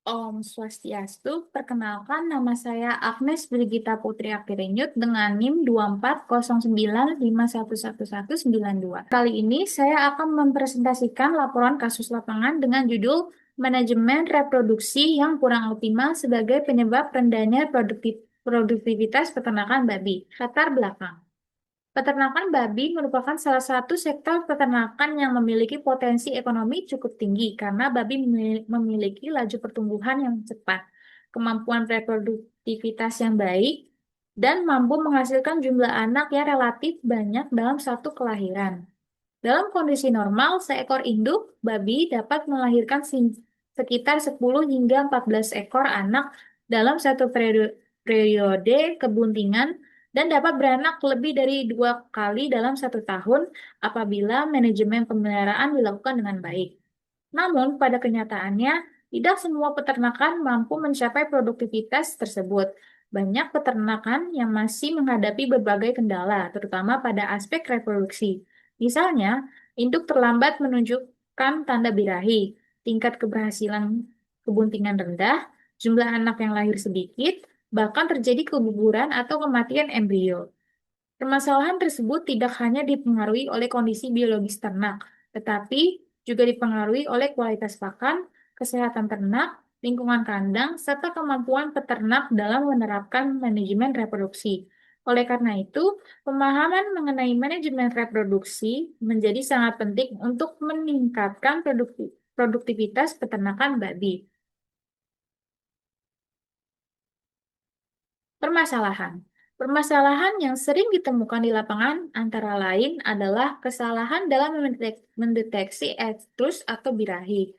Om Swastiastu, perkenalkan nama saya Agnes Brigita Putri Akhirinyut dengan NIM 2409511192. Kali ini saya akan mempresentasikan laporan kasus lapangan dengan judul Manajemen Reproduksi yang Kurang Optimal sebagai Penyebab Rendahnya Produktivitas Peternakan Babi. Latar belakang. Peternakan babi merupakan salah satu sektor peternakan yang memiliki potensi ekonomi cukup tinggi karena babi memiliki laju pertumbuhan yang cepat, kemampuan reproduktivitas yang baik, dan mampu menghasilkan jumlah anak yang relatif banyak dalam satu kelahiran. Dalam kondisi normal, seekor induk babi dapat melahirkan sekitar 10 hingga 14 ekor anak dalam satu periode kebuntingan dan dapat beranak lebih dari 2 kali dalam 1 tahun apabila manajemen pemeliharaan dilakukan dengan baik. Namun, pada kenyataannya, tidak semua peternakan mampu mencapai produktivitas tersebut. Banyak peternakan yang masih menghadapi berbagai kendala, terutama pada aspek reproduksi. Misalnya, induk terlambat menunjukkan tanda birahi, tingkat keberhasilan kebuntingan rendah, jumlah anak yang lahir sedikit, bahkan terjadi keguguran atau kematian embrio. Permasalahan tersebut tidak hanya dipengaruhi oleh kondisi biologis ternak, tetapi juga dipengaruhi oleh kualitas pakan, kesehatan ternak, lingkungan kandang, serta kemampuan peternak dalam menerapkan manajemen reproduksi. Oleh karena itu, pemahaman mengenai manajemen reproduksi menjadi sangat penting untuk meningkatkan produktivitas peternakan babi. Permasalahan. Permasalahan yang sering ditemukan di lapangan antara lain adalah kesalahan dalam mendeteksi estrus atau birahi.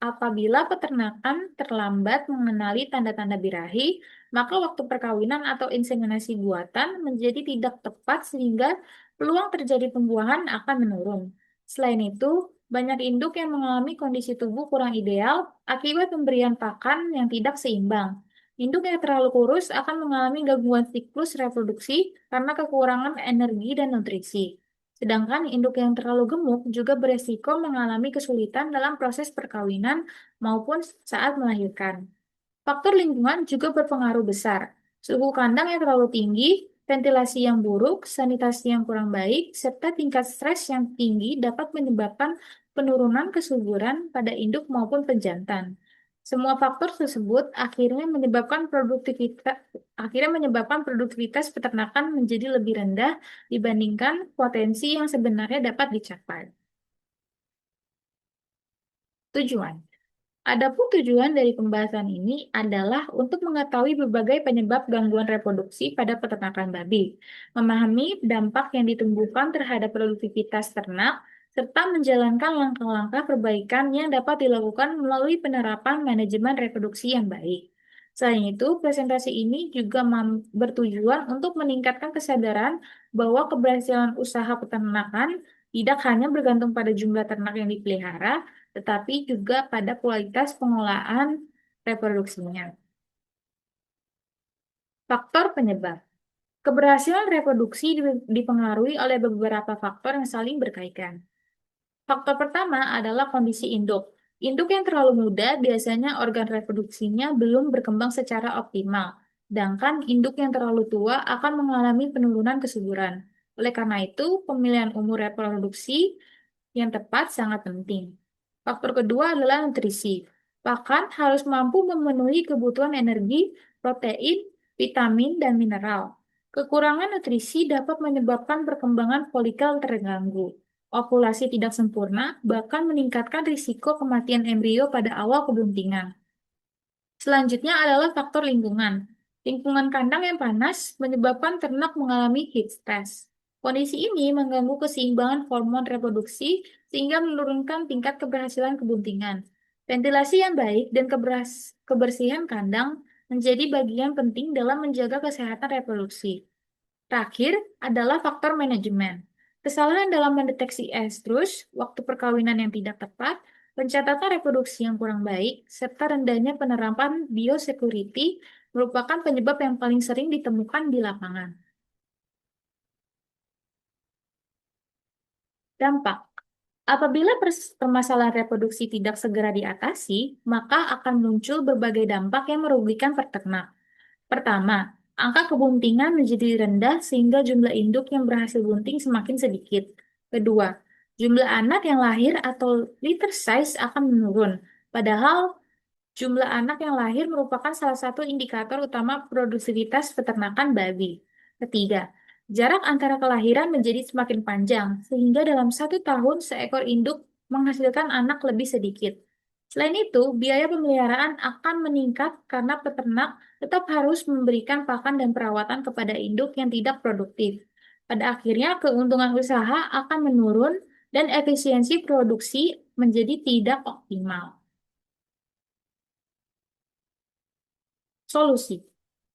Apabila peternakan terlambat mengenali tanda-tanda birahi, maka waktu perkawinan atau inseminasi buatan menjadi tidak tepat sehingga peluang terjadi pembuahan akan menurun. Selain itu, banyak induk yang mengalami kondisi tubuh kurang ideal akibat pemberian pakan yang tidak seimbang. Induk yang terlalu kurus akan mengalami gangguan siklus reproduksi karena kekurangan energi dan nutrisi. Sedangkan induk yang terlalu gemuk juga beresiko mengalami kesulitan dalam proses perkawinan maupun saat melahirkan. Faktor lingkungan juga berpengaruh besar. Suhu kandang yang terlalu tinggi, ventilasi yang buruk, sanitasi yang kurang baik, serta tingkat stres yang tinggi dapat menyebabkan penurunan kesuburan pada induk maupun pejantan. Semua faktor tersebut akhirnya menyebabkan produktivitas peternakan menjadi lebih rendah dibandingkan potensi yang sebenarnya dapat dicapai. Tujuan. Adapun tujuan dari pembahasan ini adalah untuk mengetahui berbagai penyebab gangguan reproduksi pada peternakan babi, memahami dampak yang ditumbuhkan terhadap produktivitas ternak, serta menjalankan langkah-langkah perbaikan yang dapat dilakukan melalui penerapan manajemen reproduksi yang baik. Selain itu, presentasi ini juga bertujuan untuk meningkatkan kesadaran bahwa keberhasilan usaha peternakan tidak hanya bergantung pada jumlah ternak yang dipelihara, tetapi juga pada kualitas pengelolaan reproduksinya. Faktor penyebab. Keberhasilan reproduksi dipengaruhi oleh beberapa faktor yang saling berkaitan. Faktor pertama adalah kondisi induk. Induk yang terlalu muda biasanya organ reproduksinya belum berkembang secara optimal, sedangkan induk yang terlalu tua akan mengalami penurunan kesuburan. Oleh karena itu, pemilihan umur reproduksi yang tepat sangat penting. Faktor kedua adalah nutrisi. Pakan harus mampu memenuhi kebutuhan energi, protein, vitamin, dan mineral. Kekurangan nutrisi dapat menyebabkan perkembangan folikel terganggu, ovulasi tidak sempurna, bahkan meningkatkan risiko kematian embrio pada awal kebuntingan. Selanjutnya adalah faktor lingkungan. Lingkungan kandang yang panas menyebabkan ternak mengalami heat stress. Kondisi ini mengganggu keseimbangan hormon reproduksi sehingga menurunkan tingkat keberhasilan kebuntingan. Ventilasi yang baik dan kebersihan kandang menjadi bagian penting dalam menjaga kesehatan reproduksi. Terakhir adalah faktor manajemen. Kesalahan dalam mendeteksi estrus, waktu perkawinan yang tidak tepat, pencatatan reproduksi yang kurang baik, serta rendahnya penerapan biosecurity merupakan penyebab yang paling sering ditemukan di lapangan. Dampak. Apabila permasalahan reproduksi tidak segera diatasi, maka akan muncul berbagai dampak yang merugikan peternak. Pertama, angka kebuntingan menjadi rendah sehingga jumlah induk yang berhasil bunting semakin sedikit. Kedua, jumlah anak yang lahir atau litter size akan menurun. Padahal jumlah anak yang lahir merupakan salah satu indikator utama produktivitas peternakan babi. Ketiga, jarak antara kelahiran menjadi semakin panjang, sehingga dalam 1 tahun seekor induk menghasilkan anak lebih sedikit. Selain itu, biaya pemeliharaan akan meningkat karena peternak tetap harus memberikan pakan dan perawatan kepada induk yang tidak produktif. Pada akhirnya, keuntungan usaha akan menurun dan efisiensi produksi menjadi tidak optimal. Solusi.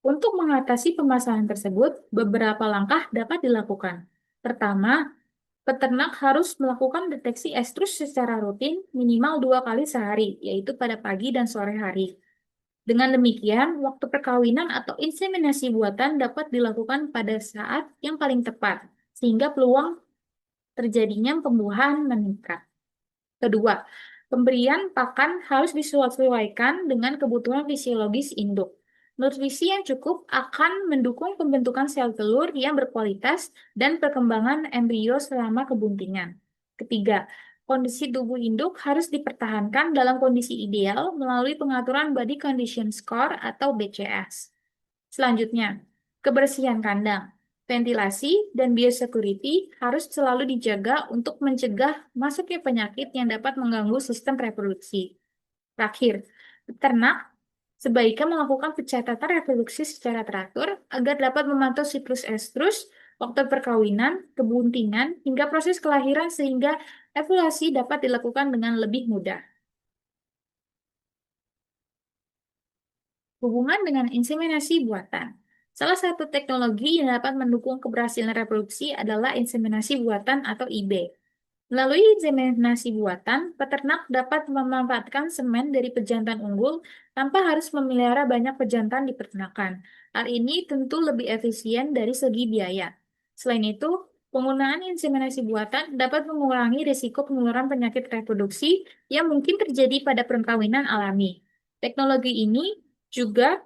Untuk mengatasi permasalahan tersebut, beberapa langkah dapat dilakukan. Pertama, peternak harus melakukan deteksi estrus secara rutin minimal 2 kali sehari, yaitu pada pagi dan sore hari. Dengan demikian, waktu perkawinan atau inseminasi buatan dapat dilakukan pada saat yang paling tepat, sehingga peluang terjadinya pembuahan meningkat. Kedua, pemberian pakan harus disesuaikan dengan kebutuhan fisiologis induk. Nutrisi yang cukup akan mendukung pembentukan sel telur yang berkualitas dan perkembangan embrio selama kebuntingan. Ketiga, kondisi tubuh induk harus dipertahankan dalam kondisi ideal melalui pengaturan Body Condition Score atau BCS. Selanjutnya, kebersihan kandang, ventilasi, dan biosecurity harus selalu dijaga untuk mencegah masuknya penyakit yang dapat mengganggu sistem reproduksi. Terakhir, peternak sebaiknya melakukan pencatatan reproduksi secara teratur agar dapat memantau siklus estrus, waktu perkawinan, kebuntingan, hingga proses kelahiran sehingga evaluasi dapat dilakukan dengan lebih mudah. Hubungan dengan inseminasi buatan. Salah satu teknologi yang dapat mendukung keberhasilan reproduksi adalah inseminasi buatan atau IB. Melalui inseminasi buatan, peternak dapat memanfaatkan semen dari pejantan unggul tanpa harus memelihara banyak pejantan di peternakan. Hal ini tentu lebih efisien dari segi biaya. Selain itu, penggunaan inseminasi buatan dapat mengurangi risiko penularan penyakit reproduksi yang mungkin terjadi pada perkawinan alami. Teknologi ini juga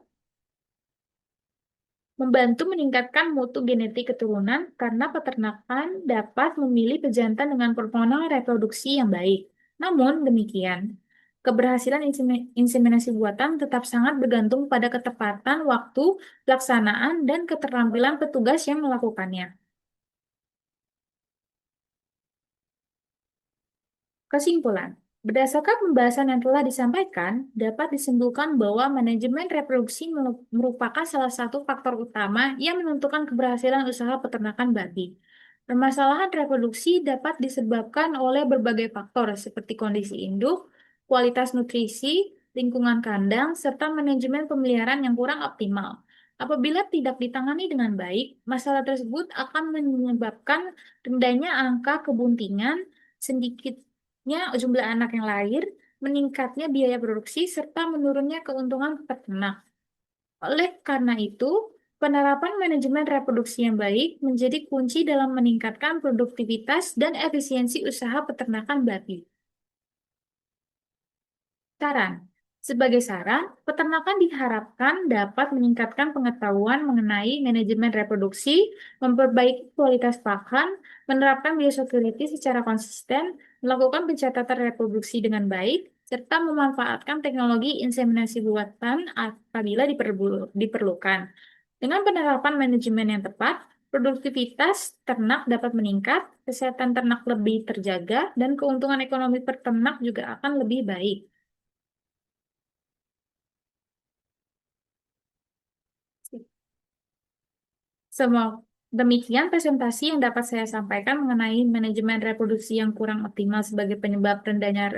membantu meningkatkan mutu genetik keturunan karena peternakan dapat memilih pejantan dengan performa reproduksi yang baik. Namun demikian, keberhasilan inseminasi buatan tetap sangat bergantung pada ketepatan waktu, pelaksanaan, dan keterampilan petugas yang melakukannya. Kesimpulan, berdasarkan pembahasan yang telah disampaikan, dapat disimpulkan bahwa manajemen reproduksi merupakan salah satu faktor utama yang menentukan keberhasilan usaha peternakan babi. Permasalahan reproduksi dapat disebabkan oleh berbagai faktor seperti kondisi induk, kualitas nutrisi, lingkungan kandang, serta manajemen pemeliharaan yang kurang optimal. Apabila tidak ditangani dengan baik, masalah tersebut akan menyebabkan rendahnya angka kebuntingan, sedikitnya jumlah anak yang lahir, meningkatnya biaya produksi, serta menurunnya keuntungan peternak. Oleh karena itu, penerapan manajemen reproduksi yang baik menjadi kunci dalam meningkatkan produktivitas dan efisiensi usaha peternakan babi. Saran. Sebagai saran, peternakan diharapkan dapat meningkatkan pengetahuan mengenai manajemen reproduksi, memperbaiki kualitas pakan, menerapkan biosecurity secara konsisten, melakukan pencatatan reproduksi dengan baik, serta memanfaatkan teknologi inseminasi buatan apabila diperlukan. Dengan penerapan manajemen yang tepat, produktivitas ternak dapat meningkat, kesehatan ternak lebih terjaga, dan keuntungan ekonomi peternak juga akan lebih baik. Semua demikian presentasi yang dapat saya sampaikan mengenai manajemen reproduksi yang kurang optimal sebagai penyebab rendahnya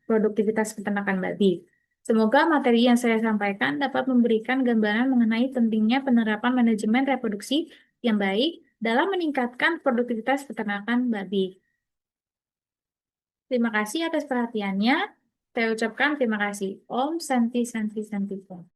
produktivitas peternakan babi. Semoga materi yang saya sampaikan dapat memberikan gambaran mengenai pentingnya penerapan manajemen reproduksi yang baik dalam meningkatkan produktivitas peternakan babi. Terima kasih atas perhatiannya. Saya ucapkan terima kasih. Om Santi Santi Santi Om.